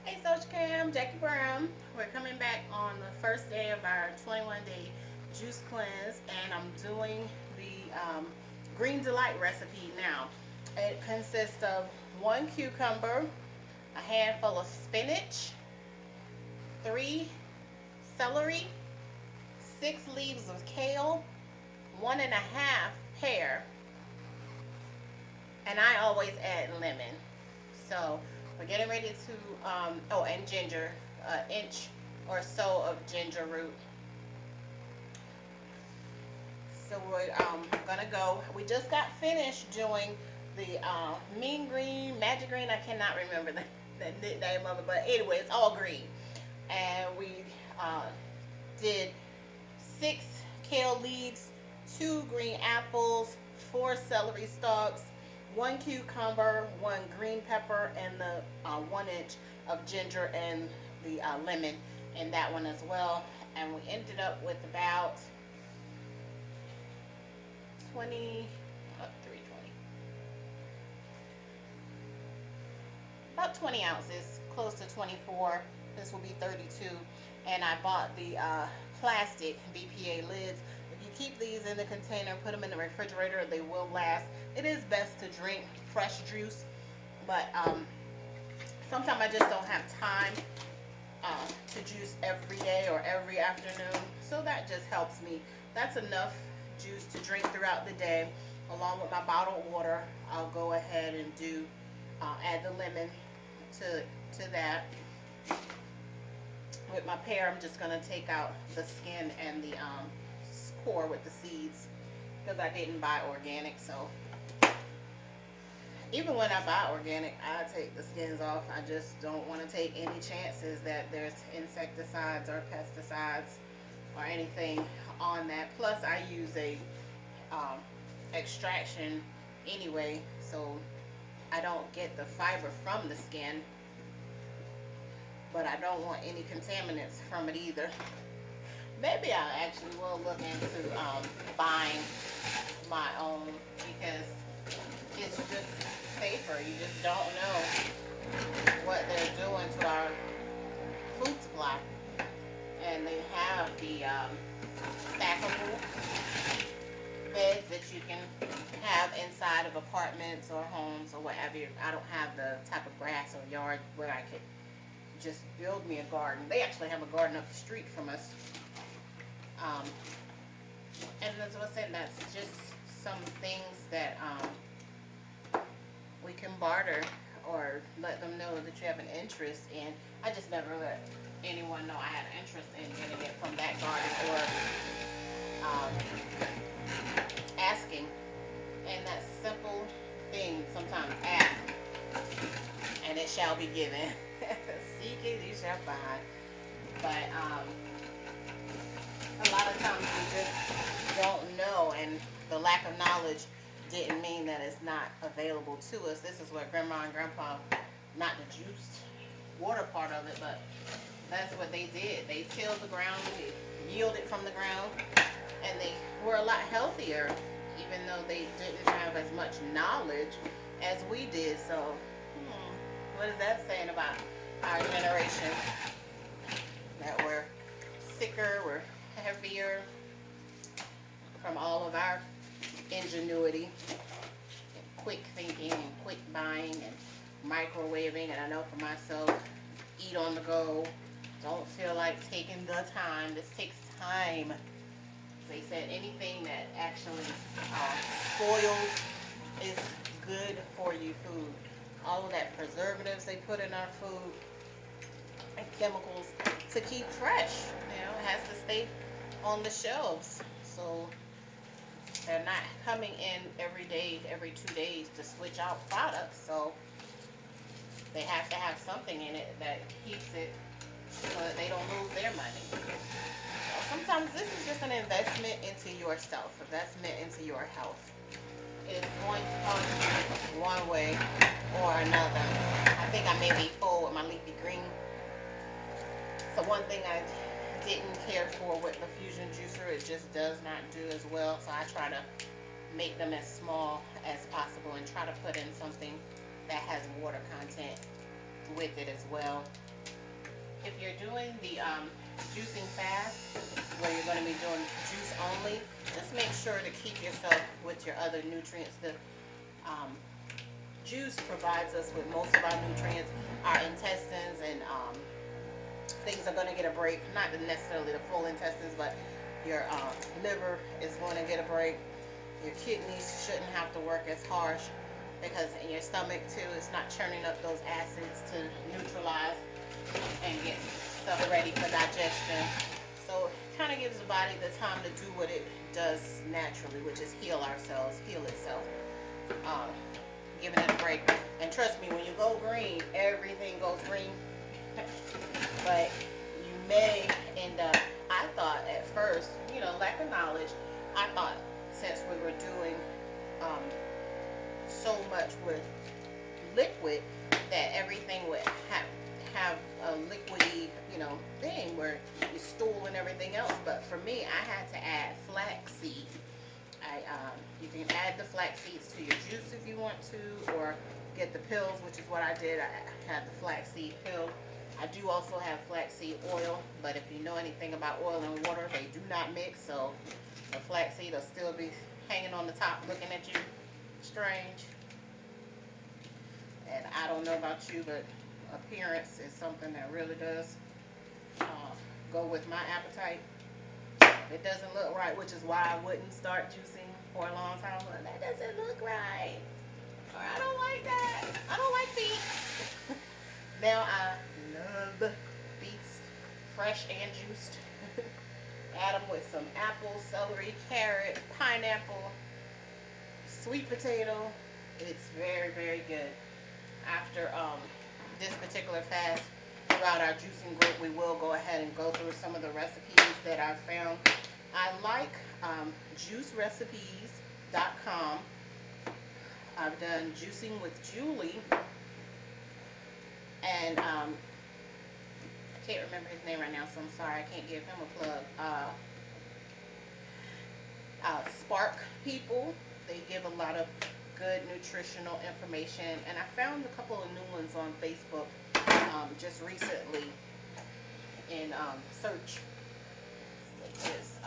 Hey Social Cam, Jackie Brown. We're coming back on the first day of our 21-day juice cleanse, and I'm doing the Green Delight recipe now. It consists of one cucumber, a handful of spinach, three celery, 6 leaves of kale, 1.5 pear, and I always add lemon. So we're getting ready to, oh, and ginger, an inch or so of ginger root. So we're gonna go. We just got finished doing the mean green, magic green. I cannot remember the name of it, but anyway, it's all green. And we uh, did 6 kale leaves, 2 green apples, 4 celery stalks, 1 cucumber, 1 green pepper, and the 1 inch of ginger and the lemon in that one as well. And we ended up with about 20, 320, about 20 ounces, close to 24. This will be 32. And I bought the plastic BPA lids. If you keep these in the container, put them in the refrigerator, they will last. It is best to drink fresh juice, but sometimes I just don't have time to juice every day or every afternoon. So that just helps me. That's enough juice to drink throughout the day. Along with my bottled water, I'll go ahead and add the lemon to that. With my pear, I'm just gonna take out the skin and the core with the seeds because I didn't buy organic. So even when I buy organic, I take the skins off. I just don't want to take any chances that there's insecticides or pesticides or anything on that. Plus, I use a um, extraction anyway, so I don't get the fiber from the skin, but I don't want any contaminants from it either. Maybe I actually will look into buying my own because it's just safer. You just don't know what they're doing to our food supply. And they have the stackable beds that you can have inside of apartments or homes or whatever. I don't have the type of grass or yard where I could just build me a garden. They actually have a garden up the street from us. Um, and as I said, that's just some things that we can barter or let them know that you have an interest in. I just never let anyone know I had an interest in getting it from that garden or asking. And that simple thing, sometimes ask and it shall be given. Seek it, you shall find. But a lot of times we just don't know, and the lack of knowledge didn't mean that it's not available to us. This is what Grandma and Grandpa, not the juiced water part of it, but that's what they did. They tilled the ground, they yielded from the ground, and they were a lot healthier, even though they didn't have as much knowledge as we did. So, what is that saying about our generation? That we're sicker, we're heavier from all of our ingenuity and quick thinking and quick buying and microwaving. And I know for myself, eat on the go, don't feel like taking the time. This takes time. They said anything that actually spoils is good for you food. All of that preservatives they put in our food and chemicals to keep fresh. It has to stay on the shelves. So they're not coming in every day, every 2 days to switch out products. So they have to have something in it that keeps it so that they don't lose their money. So sometimes this is just an investment into yourself, investment into your health. It is going to cost you one way or another. I think I may be full with my leafy green. So one thing I didn't care for with the fusion juicer, it just does not do as well. So I try to make them as small as possible and try to put in something that has water content with it as well. If you're doing the juicing fast, where you're going to be doing juice only, just make sure to keep yourself with your other nutrients. The um, juice provides us with most of our nutrients. Our intestines and things are going to get a break. Not necessarily the full intestines, but your liver is going to get a break. Your kidneys shouldn't have to work as harsh because in your stomach too, it's not churning up those acids to neutralize and get stuff ready for digestion. So it kind of gives the body the time to do what it does naturally, which is heal ourselves, heal itself, uh, giving it a break. And trust me, when you go green, everything goes green. But you may end up, I thought at first, lack of knowledge, I thought since we were doing um, so much with liquid that everything would have a liquidy, thing where you stool and everything else. But for me, I had to add flax seed. You can add the flax seeds to your juice if you want to, or get the pills, which is what I did. I had the flax seed pill. I do also have flaxseed oil, but if you know anything about oil and water, they do not mix. So the flaxseed will still be hanging on the top, looking at you strange. And I don't know about you, but appearance is something that really does uh, go with my appetite. If it doesn't look right, which is why I wouldn't start juicing for a long time. Well, that doesn't look right. Or I don't like that. I don't like beets. Now I love beets, fresh and juiced. Add them with some apples, celery, carrot, pineapple, sweet potato. It's very, very good. After this particular fast, throughout our juicing group, we will go ahead and go through some of the recipes that I've found. I like juicerecipes.com. I've done juicing with Julie, and I can't remember his name right now, so I'm sorry I can't give him a plug. Spark People. They give a lot of good nutritional information, and I found a couple of new ones on Facebook just recently in search. It's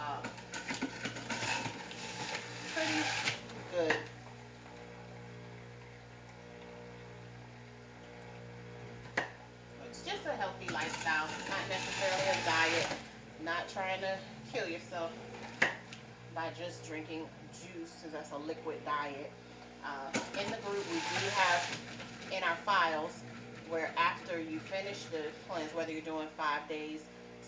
pretty good. It's just a healthy lifestyle, not necessarily a diet, not trying to kill yourself by just drinking juice, because that's a liquid diet. In the group, we do have in our files where after you finish the cleanse, whether you're doing 5 days,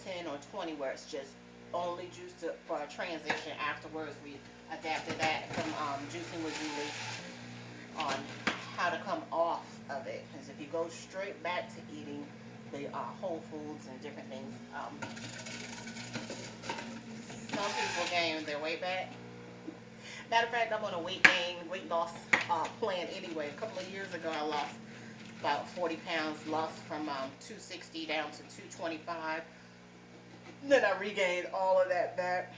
10 or 20, where it's just only juice for a transition afterwards, we adapted that from Juicing with Julie on how to come off of it. Because if you go straight back to eating the whole foods and different things, some people gain their weight back. Matter of fact, I'm on a weight loss plan anyway. A couple of years ago, I lost about 40 pounds, lost from 260 down to 225. Then I regained all of that back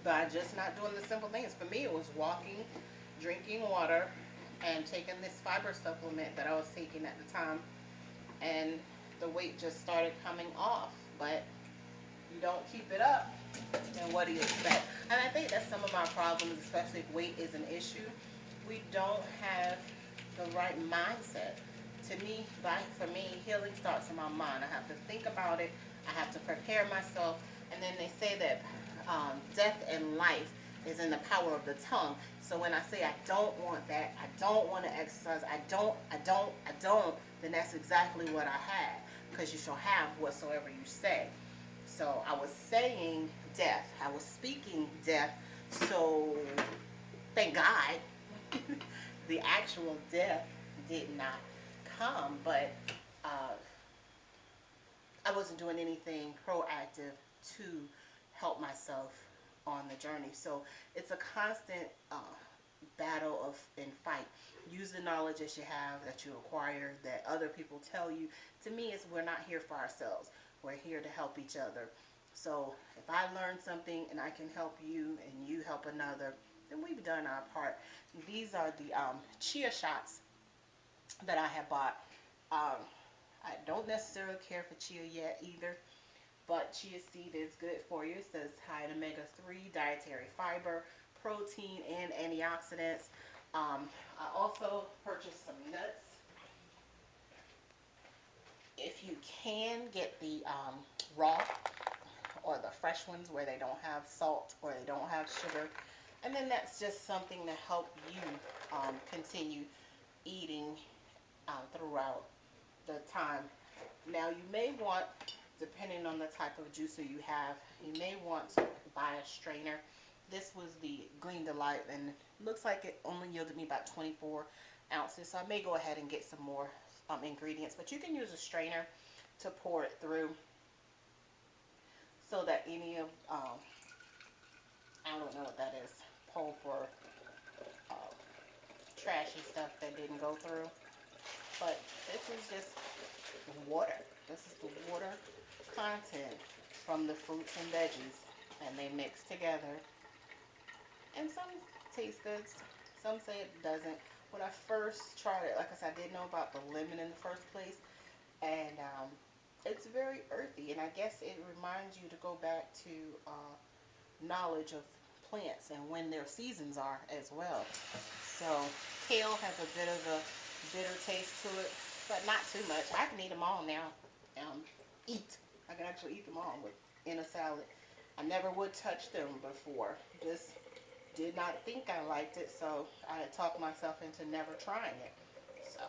by just not doing the simple things. For me, it was walking, drinking water, and taking this fiber supplement that I was taking at the time. And the weight just started coming off. But you don't keep it up, then what do you expect? And I think that's some of my problems, especially if weight is an issue. We don't have the right mindset. To me, for me, healing starts in my mind. I have to think about it. I have to prepare myself. And then they say that death and life is in the power of the tongue. So when I say I don't want that, I don't want to exercise, I don't, then that's exactly what I had. Because you shall have whatsoever you say. So I was saying death. I was speaking death. So thank God the actual death did not come. But uh, I wasn't doing anything proactive to help myself on the journey. So it's a constant battle of and fight. Use the knowledge that you have, that you acquire, that other people tell you. To me, it's we're not here for ourselves. We're here to help each other. So if I learn something and I can help you and you help another, then we've done our part. These are the chia shots that I have bought. Um, I don't necessarily care for chia yet either, but chia seed is good for you. It says high in omega-3, dietary fiber, protein, and antioxidants. I also purchased some nuts. If you can get the raw or the fresh ones where they don't have salt or they don't have sugar, and then that's just something to help you continue eating throughout the time. Now you may want, depending on the type of juicer you have, you may want to buy a strainer. This was the Green Delight, and it looks like it only yielded me about 24 ounces, so I may go ahead and get some more ingredients, but you can use a strainer to pour it through so that any of, I don't know what that is, pulp or uh, trashy stuff that didn't go through, but this is just water. This is the water content from the fruits and veggies, and they mix together. And some taste good, some say it doesn't. When I first tried it, like I said, I didn't know about the lemon in the first place, and it's very earthy, and I guess it reminds you to go back to knowledge of plants and when their seasons are as well. So kale has a bit of a bitter taste to it, but not too much. I can eat them all now. Um, eat. I can actually eat them all in a salad. I never would touch them before. Just did not think I liked it, so I had talked myself into never trying it. So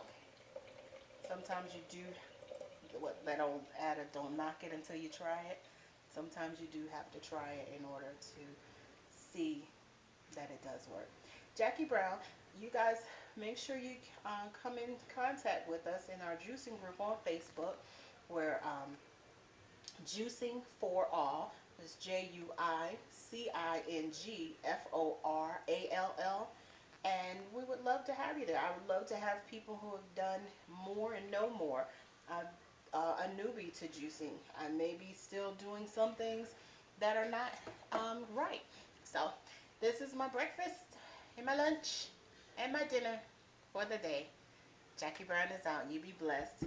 sometimes you do what that old adage, don't knock it until you try it. Sometimes you do have to try it in order to see that it does work. Jackie Brown, you guys make sure you come in contact with us in our juicing group on Facebook, where Juicing for All is JUICINGFORALL, and we would love to have you there. I would love to have people who have done more and know more. I'm a newbie to juicing. I may be still doing some things that are not right. So this is my breakfast and my lunch and my dinner for the day. Jackie Brown is out. You be blessed.